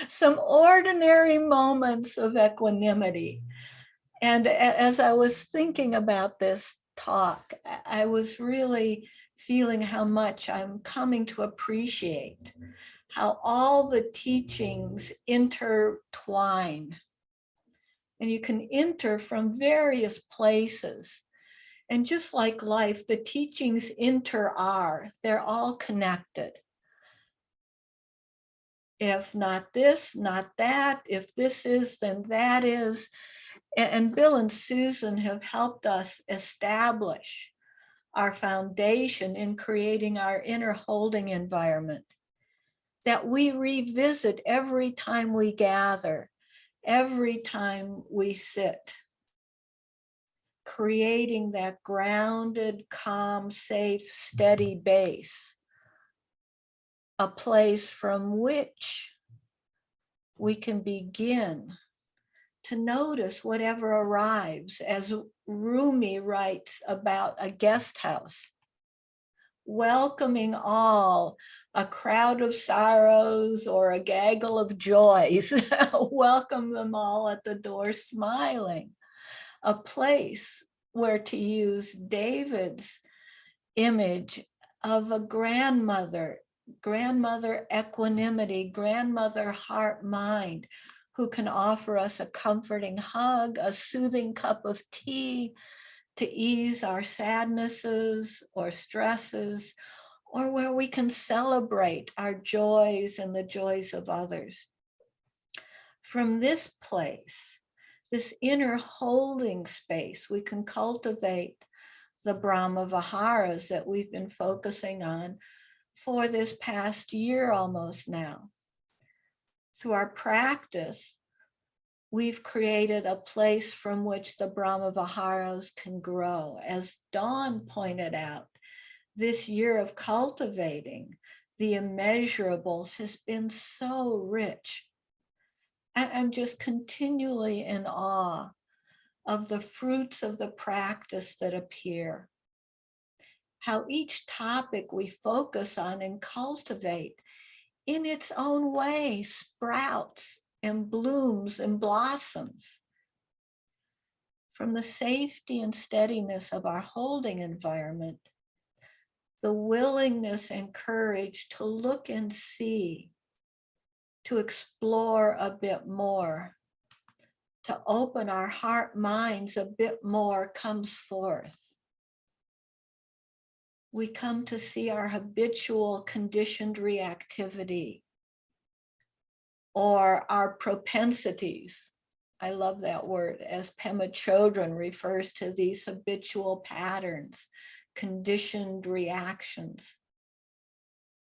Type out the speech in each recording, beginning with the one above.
some ordinary moments of equanimity. And as I was thinking about this talk, I was really feeling how much I'm coming to appreciate how all the teachings intertwine. And you can enter from various places. And just like life, the teachings they're all connected. If not this, not that, if this is, then that is. And Bill and Susan have helped us establish our foundation in creating our inner holding environment that we revisit every time we gather, every time we sit, creating that grounded, calm, safe, steady base, a place from which we can begin to notice whatever arrives, as Rumi writes about a guest house, welcoming all, a crowd of sorrows or a gaggle of joys, welcome them all at the door smiling, a place where, to use David's image of a grandmother equanimity, grandmother heart mind, who can offer us a comforting hug, a soothing cup of tea to ease our sadnesses or stresses, or where we can celebrate our joys and the joys of others. From this place, this inner holding space, we can cultivate the brahma viharas that we've been focusing on for this past year almost now. Through our practice, we've created a place from which the brahma viharas can grow. As Dawn pointed out, this year of cultivating the immeasurables has been so rich. I'm just continually in awe of the fruits of the practice that appear. How each topic we focus on and cultivate in its own way sprouts and blooms and blossoms. From the safety and steadiness of our holding environment, the willingness and courage to look and see, to explore a bit more, to open our heart minds a bit more comes forth. We come to see our habitual conditioned reactivity or our propensities. I love that word, as Pema Chodron refers to these habitual patterns, conditioned reactions.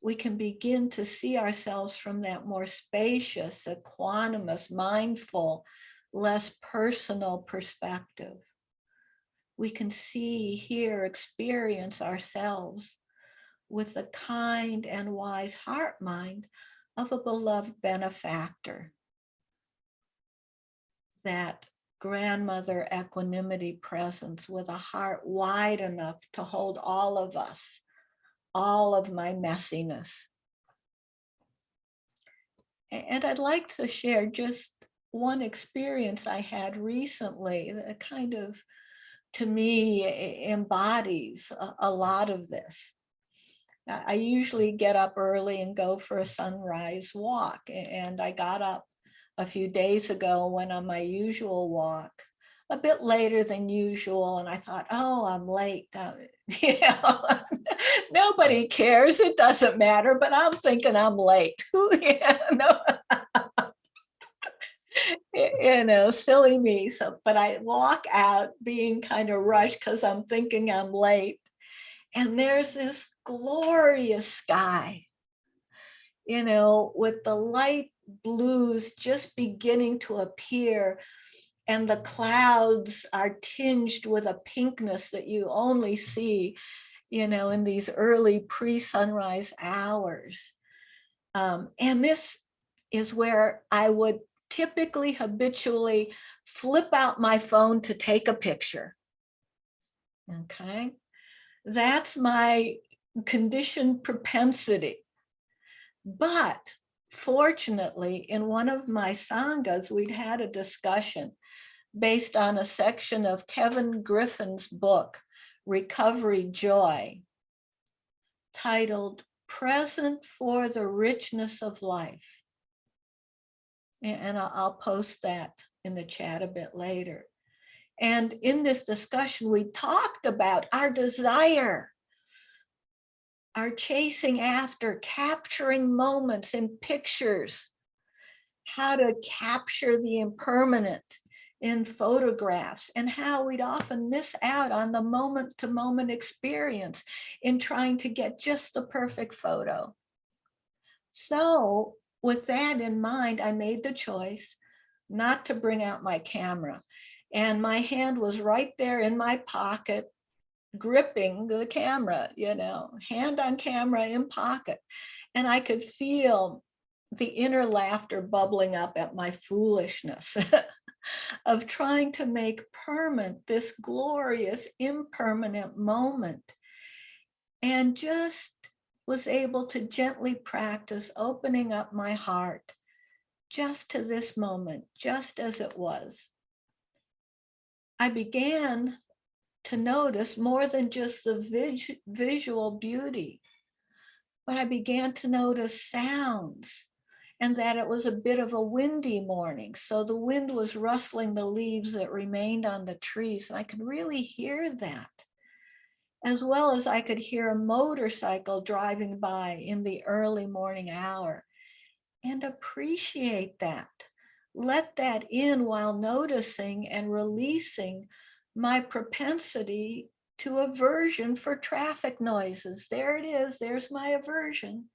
We can begin to see ourselves from that more spacious, equanimous, mindful, less personal perspective. We can see, hear, experience ourselves with the kind and wise heart mind of a beloved benefactor. That grandmother equanimity presence with a heart wide enough to hold all of us, all of my messiness. And I'd like to share just one experience I had recently that kind of, to me, embodies a lot of this. I usually get up early and go for a sunrise walk, and I got up a few days ago, went on my usual walk, a bit later than usual, and I thought, oh, I'm late. Nobody cares, it doesn't matter, but I'm thinking I'm late. Silly me. So, but I walk out being kind of rushed because I'm thinking I'm late. And there's this glorious sky, with the light blues just beginning to appear. And the clouds are tinged with a pinkness that you only see, in these early pre-sunrise hours. And this is where I would typically habitually flip out my phone to take a picture. Okay. That's my conditioned propensity. But Fortunately, in one of my sanghas, we'd had a discussion based on a section of Kevin Griffin's book, Recovery Joy, titled Present for the Richness of Life. And I'll post that in the chat a bit later. And in this discussion, we talked about our desire, our chasing after, capturing moments in pictures, how to capture the impermanent in photographs, and how we'd often miss out on the moment-to-moment experience in trying to get just the perfect photo. So with that in mind, I made the choice not to bring out my camera. And my hand was right there in my pocket, gripping the camera, you know, hand on camera in pocket. And I could feel the inner laughter bubbling up at my foolishness of trying to make permanent this glorious impermanent moment. And just was able to gently practice opening up my heart just to this moment, just as it was. I began to notice more than just the visual beauty, but I began to notice sounds, and that it was a bit of a windy morning. So the wind was rustling the leaves that remained on the trees, and I could really hear that, as well as I could hear a motorcycle driving by in the early morning hour, and appreciate that. Let that in while noticing and releasing my propensity to aversion for traffic noises. There it is, there's my aversion.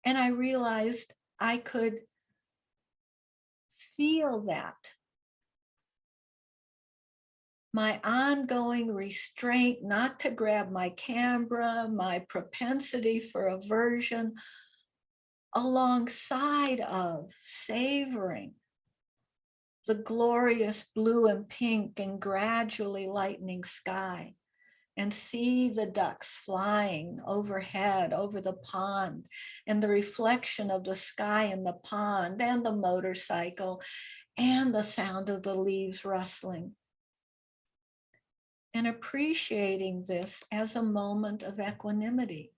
And I realized I could feel that. My ongoing restraint not to grab my camera, my propensity for aversion, alongside of savoring the glorious blue and pink and gradually lightening sky, and see the ducks flying overhead over the pond, and the reflection of the sky in the pond, and the motorcycle, and the sound of the leaves rustling. And appreciating this as a moment of equanimity.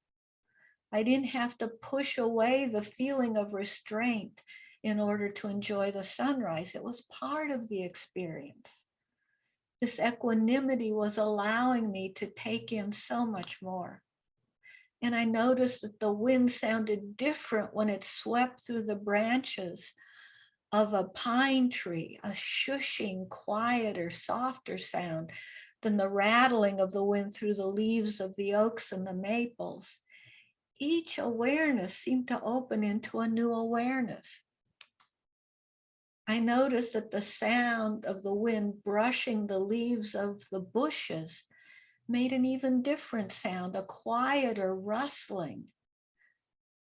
I didn't have to push away the feeling of restraint in order to enjoy the sunrise. It was part of the experience. This equanimity was allowing me to take in so much more. And I noticed that the wind sounded different when it swept through the branches of a pine tree, a shushing, quieter, softer sound than the rattling of the wind through the leaves of the oaks and the maples. Each awareness seemed to open into a new awareness. I noticed that the sound of the wind brushing the leaves of the bushes made an even different sound, a quieter rustling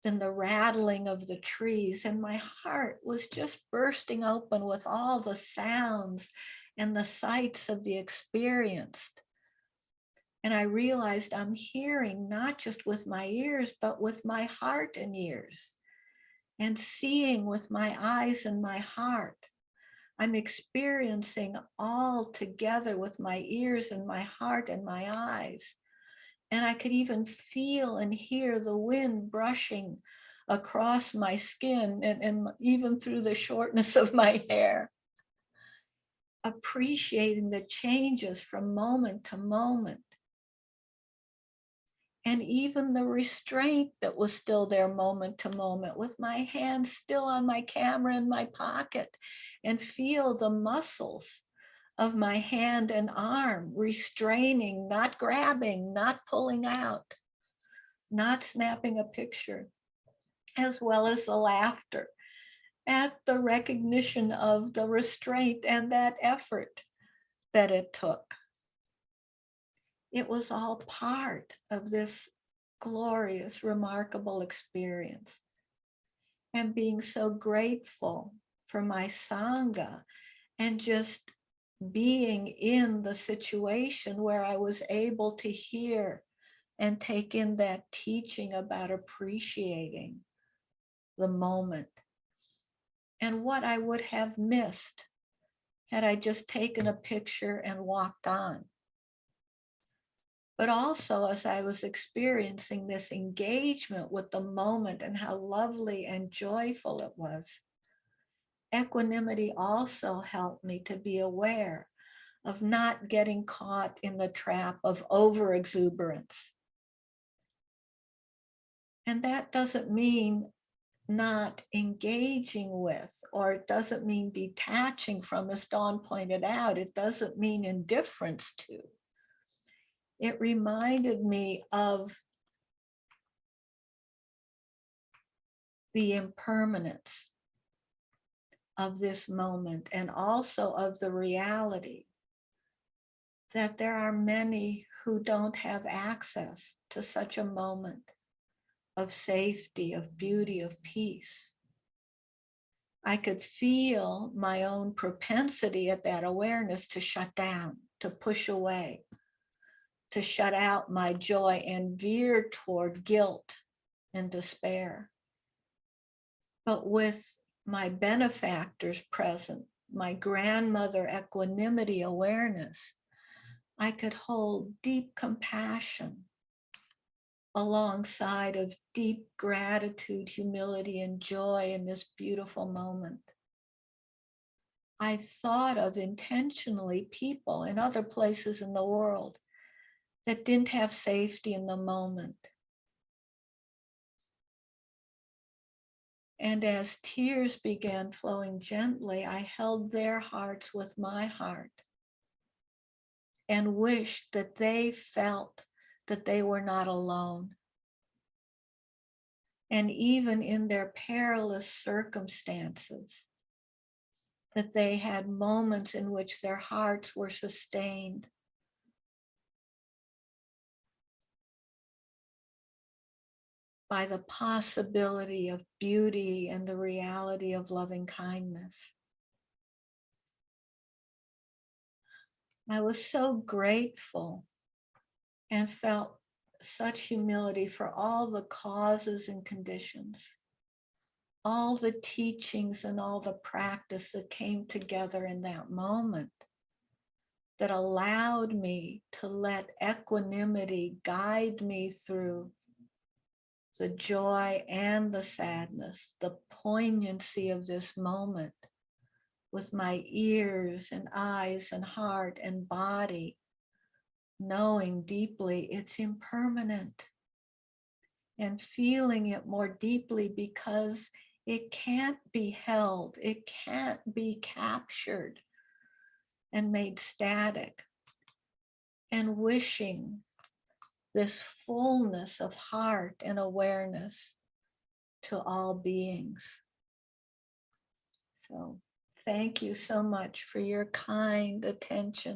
than the rattling of the trees. And my heart was just bursting open with all the sounds and the sights of the experienced. And I realized I'm hearing not just with my ears, but with my heart and ears, and seeing with my eyes and my heart. I'm experiencing all together with my ears and my heart and my eyes. And I could even feel and hear the wind brushing across my skin, and even through the shortness of my hair. Appreciating the changes from moment to moment. And even the restraint that was still there moment to moment, with my hand still on my camera in my pocket, and feel the muscles of my hand and arm restraining, not grabbing, not pulling out, not snapping a picture, as well as the laughter at the recognition of the restraint and that effort that it took. It was all part of this glorious, remarkable experience. And being so grateful for my Sangha, and just being in the situation where I was able to hear and take in that teaching about appreciating the moment and what I would have missed had I just taken a picture and walked on. But also, as I was experiencing this engagement with the moment and how lovely and joyful it was, equanimity also helped me to be aware of not getting caught in the trap of overexuberance. And that doesn't mean not engaging with, or it doesn't mean detaching from, as Dawn pointed out, it doesn't mean indifference to. It reminded me of the impermanence of this moment and also of the reality that there are many who don't have access to such a moment of safety, of beauty, of peace. I could feel my own propensity at that awareness to shut down, to push away, to shut out my joy and veer toward guilt and despair. But with my benefactors present, my grandmother equanimity awareness, I could hold deep compassion alongside of deep gratitude, humility, and joy in this beautiful moment. I thought of intentionally people in other places in the world that didn't have safety in the moment. And as tears began flowing gently, I held their hearts with my heart and wished that they felt that they were not alone. And even in their perilous circumstances, that they had moments in which their hearts were sustained by the possibility of beauty and the reality of loving kindness. I was so grateful and felt such humility for all the causes and conditions, all the teachings and all the practice that came together in that moment that allowed me to let equanimity guide me through the joy and the sadness, the poignancy of this moment with my ears and eyes and heart and body, knowing deeply it's impermanent and feeling it more deeply because it can't be held, it can't be captured and made static, and wishing this fullness of heart and awareness to all beings. So thank you so much for your kind attention.